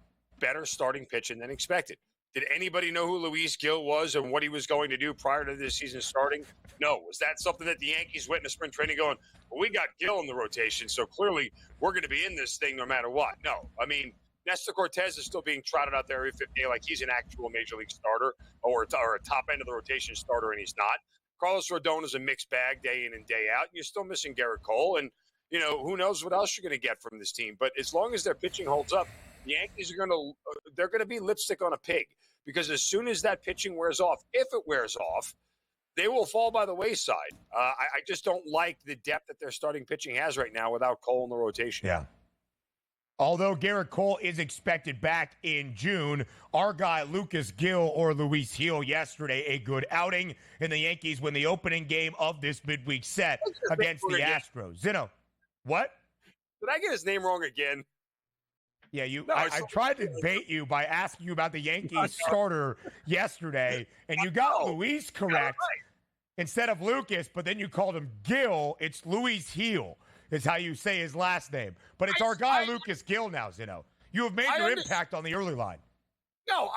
better starting pitching than expected. Did anybody know who Luis Gil was and what he was going to do prior to this season starting? No. Was that something that the Yankees went into spring training going, well, we got Gil in the rotation, so clearly we're going to be in this thing no matter what? No. I mean, Nestor Cortez is still being trotted out there every 50 day like he's an actual Major League starter or a top end of the rotation starter, and he's not. Carlos Rodon is a mixed bag day in and day out, and you're still missing Garrett Cole, and who knows what else you're going to get from this team. But as long as their pitching holds up, the Yankees are they're going to be lipstick on a pig, because as soon as that pitching wears off, if it wears off, they will fall by the wayside. I just don't like the depth that their starting pitching has right now without Cole in the rotation. Yeah. Although Garrett Cole is expected back in June, our guy Lucas Gill or Luis Gil yesterday, a good outing, and the Yankees win the opening game of this midweek set against the Astros. Zinno, what? Did I get his name wrong again? Yeah, I tried to bait you by asking you about the Yankees starter yesterday, and you got Luis correct instead of Lucas, but then you called him Gil. It's Luis Gil is how you say his last name. But it's our guy Lucas Gil now, Zinno. You have made your impact on the early line. No,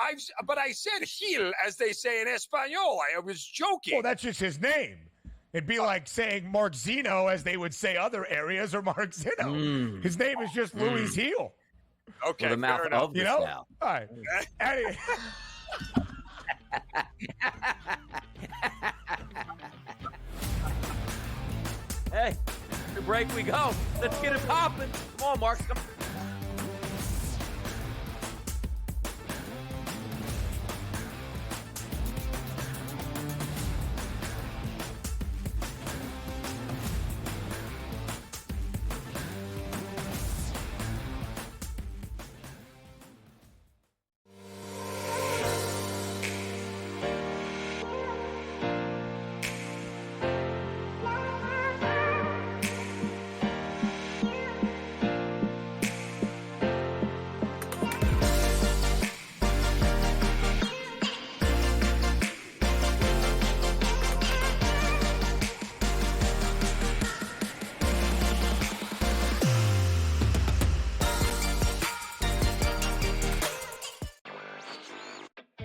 but I said Gil, as they say in Espanol. I was joking. Well, that's just his name. It'd be like saying Mark Zinno, as they would say other areas, or Mark Zinno. His name is just Luis Gil. Okay, the mouth of this now. All right. Anyway. Hey, to break we go. Let's get it popping. Come on, Mark. Come.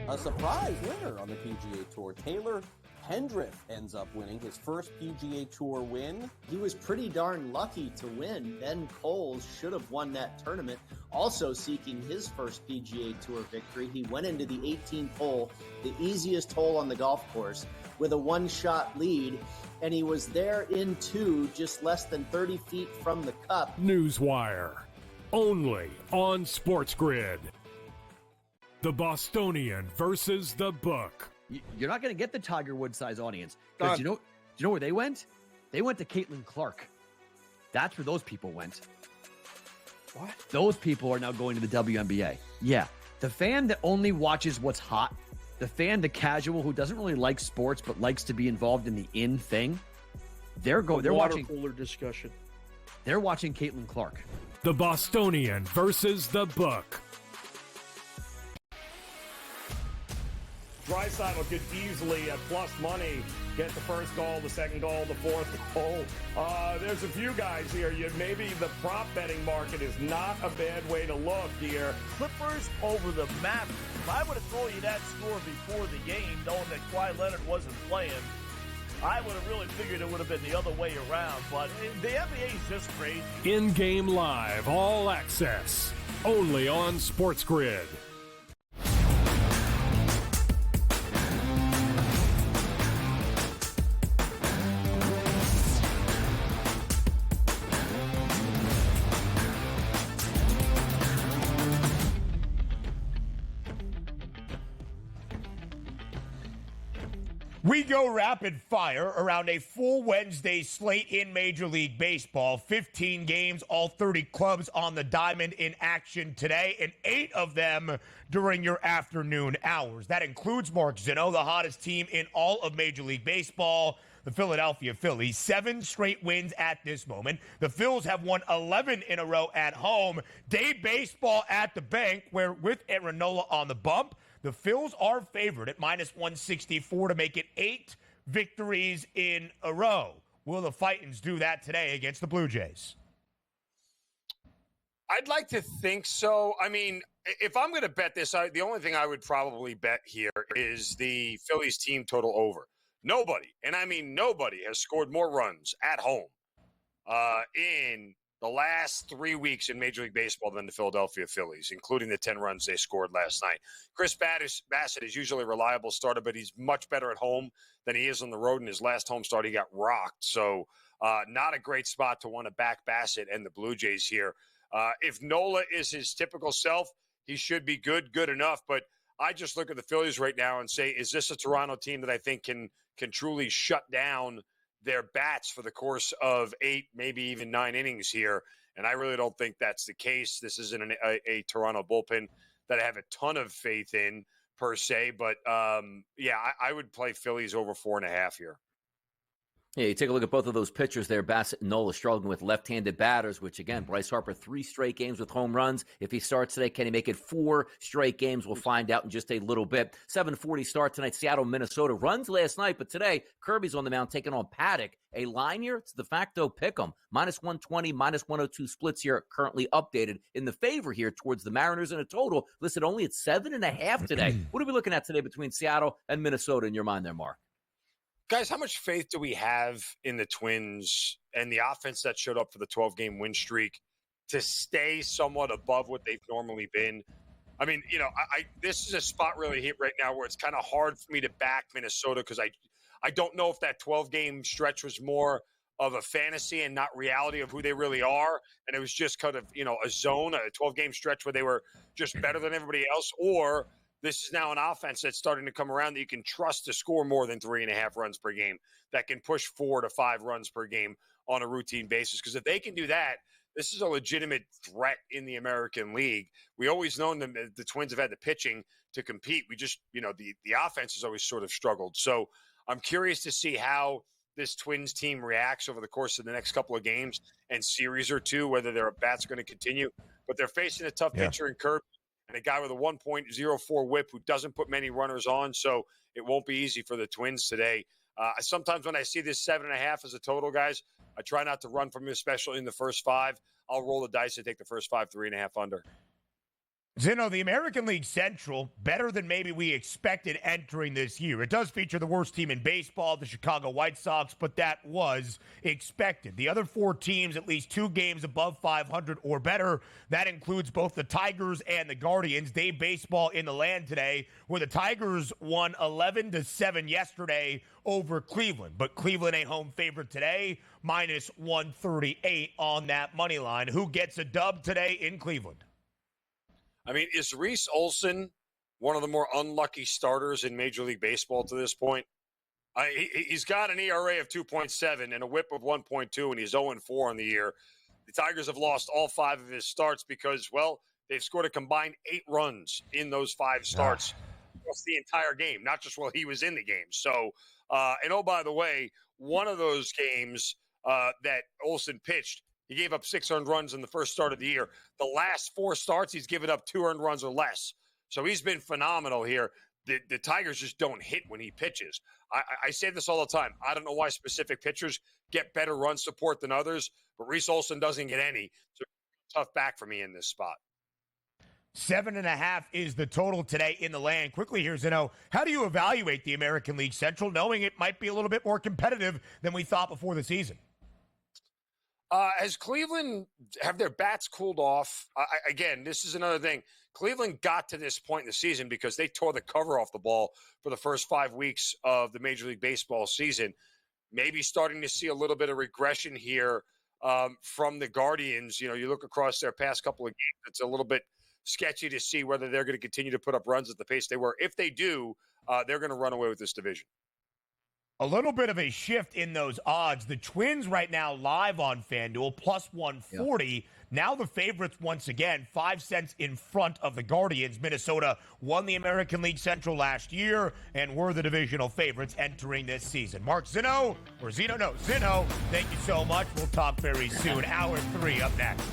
A surprise winner on the PGA Tour. Taylor Pendrith ends up winning his first PGA Tour win. He was pretty darn lucky to win. Ben Coles should have won that tournament. Also seeking his first PGA Tour victory, he went into the 18th hole, the easiest hole on the golf course, with a one-shot lead, and he was there in two, just less than 30 feet from the cup. Newswire, only on SportsGrid. The Bostonian versus the Book. You're not going to get the Tiger Woods size audience. Because do you know where they went? They went to Caitlin Clark. That's where those people went. What? Those people are now going to the WNBA. Yeah. The fan that only watches what's hot, the casual who doesn't really like sports but likes to be involved in the in thing, they're watching cooler discussion. They're watching Caitlin Clark. The Bostonian versus the Book. Draisaitl could easily, at plus money, get the first goal, the second goal, the fourth goal. There's a few guys here. Maybe the prop betting market is not a bad way to look here. Clippers over the Mavericks. If I would have told you that score before the game, knowing that Kawhi Leonard wasn't playing, I would have really figured it would have been the other way around. But the NBA is just crazy. In-game live, all access, only on SportsGrid. We go rapid fire around a full Wednesday slate in Major League Baseball. 15 games, all 30 clubs on the diamond in action today, and 8 of them during your afternoon hours. That includes Mark Zinno, the hottest team in all of Major League Baseball, the Philadelphia Phillies. 7 straight wins at this moment. The Phils have won 11 in a row at home. Day baseball at the bank, where with Aaron Nola on the bump, the Phils are favored at minus 164 to make it 8 victories in a row. Will the Titans do that today against the Blue Jays? I'd like to think so. I mean, if I'm going to bet this, the only thing I would probably bet here is the Phillies team total over. Nobody, and I mean nobody, has scored more runs at home in the last 3 weeks in Major League Baseball than the Philadelphia Phillies, including the 10 runs they scored last night. Chris Bassett is usually a reliable starter, but he's much better at home than he is on the road. In his last home start, he got rocked. So not a great spot to want to back Bassett and the Blue Jays here. If Nola is his typical self, he should be good enough. But I just look at the Phillies right now and say, is this a Toronto team that I think can truly shut down their bats for the course of 8, maybe even 9 innings here? And I really don't think that's the case. This isn't a Toronto bullpen that I have a ton of faith in per se. But, I would play Phillies over 4.5 here. Yeah, you take a look at both of those pitchers there. Bassett and Nola struggling with left-handed batters, which, again, Bryce Harper, 3 straight games with home runs. If he starts today, can he make it 4 straight games? We'll find out in just a little bit. 7:40 start tonight, Seattle, Minnesota. Runs last night, but today, Kirby's on the mound taking on Paddock. A line here, it's de facto pick'em. Minus 120, minus 102 splits here, currently updated in the favor here towards the Mariners, in a total listed only at 7.5 today. What are we looking at today between Seattle and Minnesota in your mind there, Mark? Guys, how much faith do we have in the Twins and the offense that showed up for the 12-game win streak to stay somewhat above what they've normally been? I mean, this is a spot really hit right now where it's kind of hard for me to back Minnesota because I don't know if that 12-game stretch was more of a fantasy and not reality of who they really are, and it was just kind of, a zone, a 12-game stretch where they were just better than everybody else, or this is now an offense that's starting to come around that you can trust to score more than 3.5 runs per game, that can push 4 to 5 runs per game on a routine basis. Because if they can do that, this is a legitimate threat in the American League. We always known the Twins have had the pitching to compete. We just, the offense has always sort of struggled. So I'm curious to see how this Twins team reacts over the course of the next couple of games and series or two, whether their bats are going to continue. But they're facing a tough pitcher in Kirby, and a guy with a 1.04 whip who doesn't put many runners on, so it won't be easy for the Twins today. Sometimes when I see this 7.5 as a total, guys, I try not to run from it, especially in the first 5. I'll roll the dice and take the first 5, 3.5 under. Zinno, the American League Central, better than maybe we expected entering this year. It does feature the worst team in baseball, the Chicago White Sox, but that was expected. The other 4 teams, at least 2 games above 500 or better. That includes both the Tigers and the Guardians. Day baseball in the land today, where the Tigers won 11-7 yesterday over Cleveland. But Cleveland a home favorite today, minus 138 on that money line. Who gets a dub today in Cleveland? I mean, is Reese Olson one of the more unlucky starters in Major League Baseball to this point? He's got an ERA of 2.7 and a whip of 1.2, and he's 0-4 on the year. The Tigers have lost all 5 of his starts because, well, they've scored a combined 8 runs in those 5 starts across the entire game, not just while he was in the game. So, and oh, by the way, one of those games that Olson pitched, he gave up 6 earned runs in the first start of the year. The last 4 starts, he's given up 2 earned runs or less. So he's been phenomenal here. The Tigers just don't hit when he pitches. I say this all the time. I don't know why specific pitchers get better run support than others, but Reese Olson doesn't get any. So tough back for me in this spot. 7.5 is the total today in the land. Quickly here, Zinno, how do you evaluate the American League Central, knowing it might be a little bit more competitive than we thought before the season? Has Cleveland, have their bats cooled off? Again, this is another thing. Cleveland got to this point in the season because they tore the cover off the ball for the first 5 weeks of the Major League Baseball season. Maybe starting to see a little bit of regression here from the Guardians. You look across their past couple of games, it's a little bit sketchy to see whether they're going to continue to put up runs at the pace they were. If they do, they're going to run away with this division. A little bit of a shift in those odds. The Twins right now live on FanDuel, plus 140. Yeah. Now the favorites once again, 5 cents in front of the Guardians. Minnesota won the American League Central last year and were the divisional favorites entering this season. Mark Zinno, Zinno, thank you so much. We'll talk very soon. Hour 3 up next.